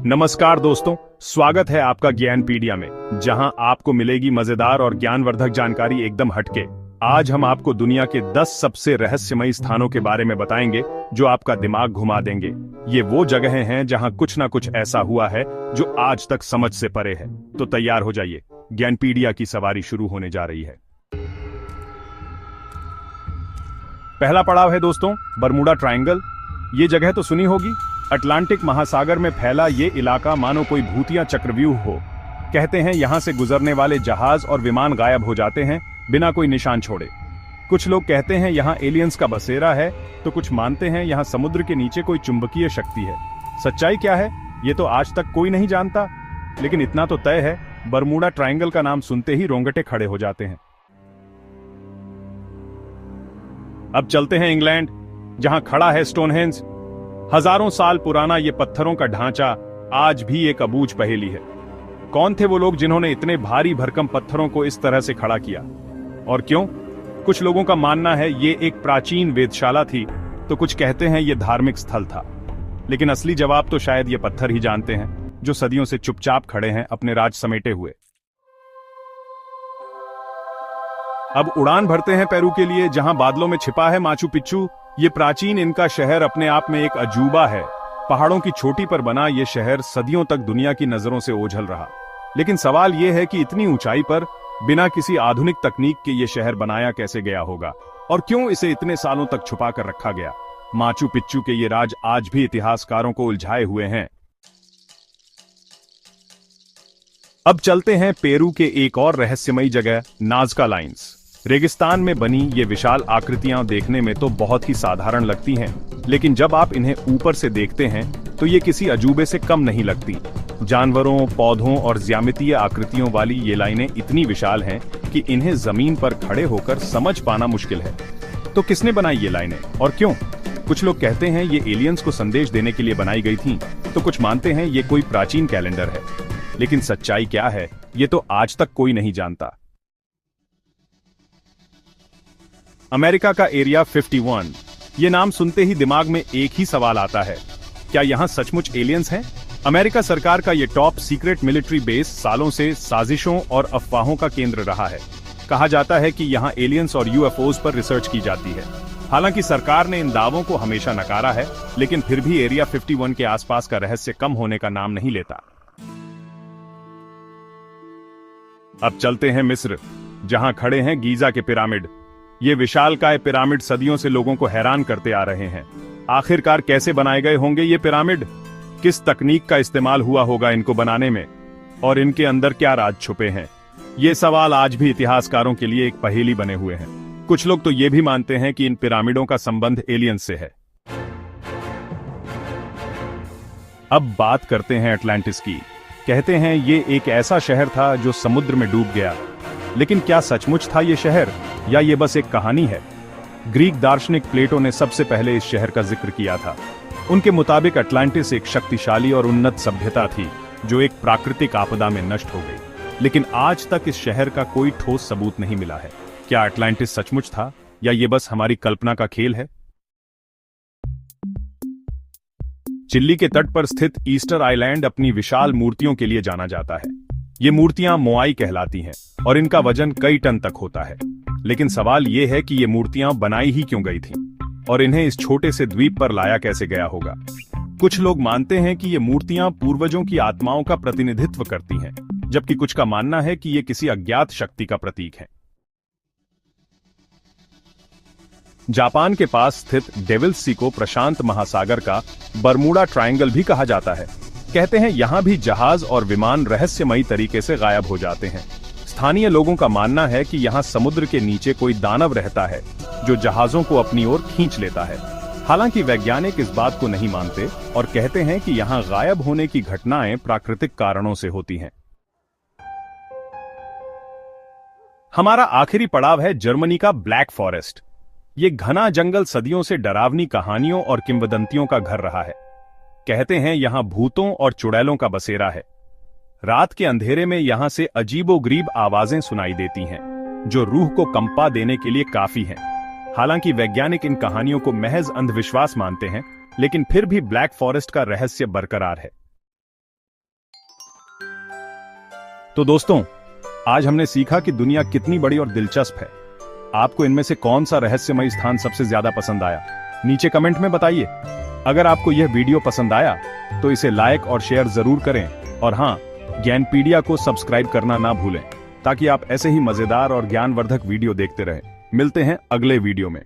नमस्कार दोस्तों, स्वागत है आपका ज्ञानपीडिया में, जहां आपको मिलेगी मजेदार और ज्ञानवर्धक जानकारी एकदम हटके। आज हम आपको दुनिया के 10 सबसे रहस्यमयी स्थानों के बारे में बताएंगे जो आपका दिमाग घुमा देंगे। ये वो जगहें हैं जहां कुछ ना कुछ ऐसा हुआ है जो आज तक समझ से परे है। तो तैयार हो जाइए, ज्ञानपीडिया की सवारी शुरू होने जा रही है। पहला पड़ाव है दोस्तों, बरमूडा ट्रायंगल। ये जगह तो सुनी होगी। अटलांटिक महासागर में फैला ये इलाका मानो कोई भूतिया चक्रव्यूह हो। कहते हैं यहां से गुजरने वाले जहाज और विमान गायब हो जाते हैं बिना कोई निशान छोड़े। कुछ लोग कहते हैं यहां एलियंस का बसेरा है, तो कुछ मानते हैं यहां समुद्र के नीचे कोई चुंबकीय शक्ति है। सच्चाई क्या है ये तो आज तक कोई नहीं जानता, लेकिन इतना तो तय है, बरमूडा ट्रायंगल का नाम सुनते ही रोंगटे खड़े हो जाते हैं। अब चलते हैं इंग्लैंड, जहां खड़ा है स्टोनहेंज। हजारों साल पुराना ये पत्थरों का ढांचा आज भी एक अबूझ पहेली है। कौन थे वो लोग जिन्होंने इतने भारी भरकम पत्थरों को इस तरह से खड़ा किया, और क्यों? कुछ लोगों का मानना है ये एक प्राचीन वेधशाला थी, तो कुछ कहते हैं ये धार्मिक स्थल था। लेकिन असली जवाब तो शायद ये पत्थर ही जानते हैं, जो सदियों से चुपचाप खड़े हैं अपने राज समेटे हुए। अब उड़ान भरते हैं पेरू के लिए, जहां बादलों में छिपा है माचू पिच्चू। ये प्राचीन इनका शहर अपने आप में एक अजूबा है। पहाड़ों की चोटी पर बना ये शहर सदियों तक दुनिया की नजरों से ओझल रहा। लेकिन सवाल ये है कि इतनी ऊंचाई पर बिना किसी आधुनिक तकनीक के ये शहर बनाया कैसे गया होगा, और क्यों इसे इतने सालों तक छुपा कर रखा गया। माचू पिच्चू के ये राज आज भी इतिहासकारों को उलझाए हुए हैं। अब चलते हैं पेरू के एक और रहस्यमयी जगह, नाज़का लाइन्स। रेगिस्तान में बनी ये विशाल आकृतियां देखने में तो बहुत ही साधारण लगती हैं, लेकिन जब आप इन्हें ऊपर से देखते हैं तो ये किसी अजूबे से कम नहीं लगती। जानवरों, पौधों और ज्यामितीय आकृतियों वाली ये लाइनें इतनी विशाल हैं कि इन्हें जमीन पर खड़े होकर समझ पाना मुश्किल है। तो किसने बनाई ये लाइनें और क्यों? कुछ लोग कहते हैं ये एलियंस को संदेश देने के लिए बनाई गई थी, तो कुछ मानते हैं ये कोई प्राचीन कैलेंडर है। लेकिन सच्चाई क्या है ये तो आज तक कोई नहीं जानता। अमेरिका का एरिया 51, ये नाम सुनते ही दिमाग में एक ही सवाल आता है, क्या यहां सचमुच एलियंस हैं? अमेरिका सरकार का ये टॉप सीक्रेट मिलिट्री बेस सालों से साजिशों और अफवाहों का केंद्र रहा है। कहा जाता है कि यहां एलियंस और यूएफओज पर रिसर्च की जाती है। हालांकि सरकार ने इन दावों को हमेशा नकारा है, लेकिन फिर भी एरिया 51 के आसपास का रहस्य कम होने का नाम नहीं लेता। अब चलते हैं मिस्र, जहां खड़े हैं गीजा के पिरामिड। ये विशालकाय पिरामिड सदियों से लोगों को हैरान करते आ रहे हैं। आखिरकार कैसे बनाए गए होंगे ये पिरामिड? किस तकनीक का इस्तेमाल हुआ होगा इनको बनाने में, और इनके अंदर क्या राज छुपे हैं? ये सवाल आज भी इतिहासकारों के लिए एक पहेली बने हुए हैं। कुछ लोग तो ये भी मानते हैं कि इन पिरामिडों का संबंध एलियंस से है। अब बात करते हैं अटलांटिस की। कहते हैं ये एक ऐसा शहर था जो समुद्र में डूब गया। लेकिन क्या सचमुच था ये शहर, या ये बस एक कहानी है? ग्रीक दार्शनिक प्लेटो ने सबसे पहले इस शहर का जिक्र किया था। उनके मुताबिक अटलांटिस एक शक्तिशाली और उन्नत सभ्यता थी जो एक प्राकृतिक आपदा में नष्ट हो गई। लेकिन आज तक इस शहर का कोई ठोस सबूत नहीं मिला है। क्या अटलांटिस सचमुच था, या ये बस हमारी कल्पना का खेल है? चिली के तट पर स्थित ईस्टर आइलैंड अपनी विशाल मूर्तियों के लिए जाना जाता है। ये मूर्तियां मोआई कहलाती हैं और इनका वजन कई टन तक होता है। लेकिन सवाल ये है कि ये मूर्तियां बनाई ही क्यों गई थीं, और इन्हें इस छोटे से द्वीप पर लाया कैसे गया होगा? कुछ लोग मानते हैं कि ये मूर्तियां पूर्वजों की आत्माओं का प्रतिनिधित्व करती हैं, जबकि कुछ का मानना है कि ये किसी अज्ञात शक्ति का प्रतीक है। जापान के पास स्थित डेविल्स सी को प्रशांत महासागर का बरमूडा ट्रायंगल भी कहा जाता है। कहते हैं यहां भी जहाज और विमान रहस्यमयी तरीके से गायब हो जाते हैं। स्थानीय लोगों का मानना है कि यहां समुद्र के नीचे कोई दानव रहता है जो जहाजों को अपनी ओर खींच लेता है। हालांकि वैज्ञानिक इस बात को नहीं मानते और कहते हैं कि यहां गायब होने की घटनाएं प्राकृतिक कारणों से होती हैं। हमारा आखिरी पड़ाव है जर्मनी का ब्लैक फॉरेस्ट। ये घना जंगल सदियों से डरावनी कहानियों और किंवदंतियों का घर रहा है। कहते हैं यहां भूतों और चुड़ैलों का बसेरा है। रात के अंधेरे में यहां से अजीबोगरीब आवाजें सुनाई देती हैं, जो रूह को कंपा देने के लिए काफी हैं। हालांकि वैज्ञानिक इन कहानियों को महज अंधविश्वास मानते हैं, लेकिन फिर भी ब्लैक फॉरेस्ट का रहस्य बरकरार है। तो दोस्तों, आज हमने सीखा कि दुनिया कितनी बड़ी और दिलचस्प है। आपको इनमें से कौन सा रहस्यमय स्थान सबसे ज्यादा पसंद आया, नीचे कमेंट में बताइए। अगर आपको यह वीडियो पसंद आया तो इसे लाइक और शेयर जरूर करें, और हाँ, ज्ञानपीडिया को सब्सक्राइब करना ना भूलें, ताकि आप ऐसे ही मजेदार और ज्ञानवर्धक वीडियो देखते रहें। मिलते हैं अगले वीडियो में।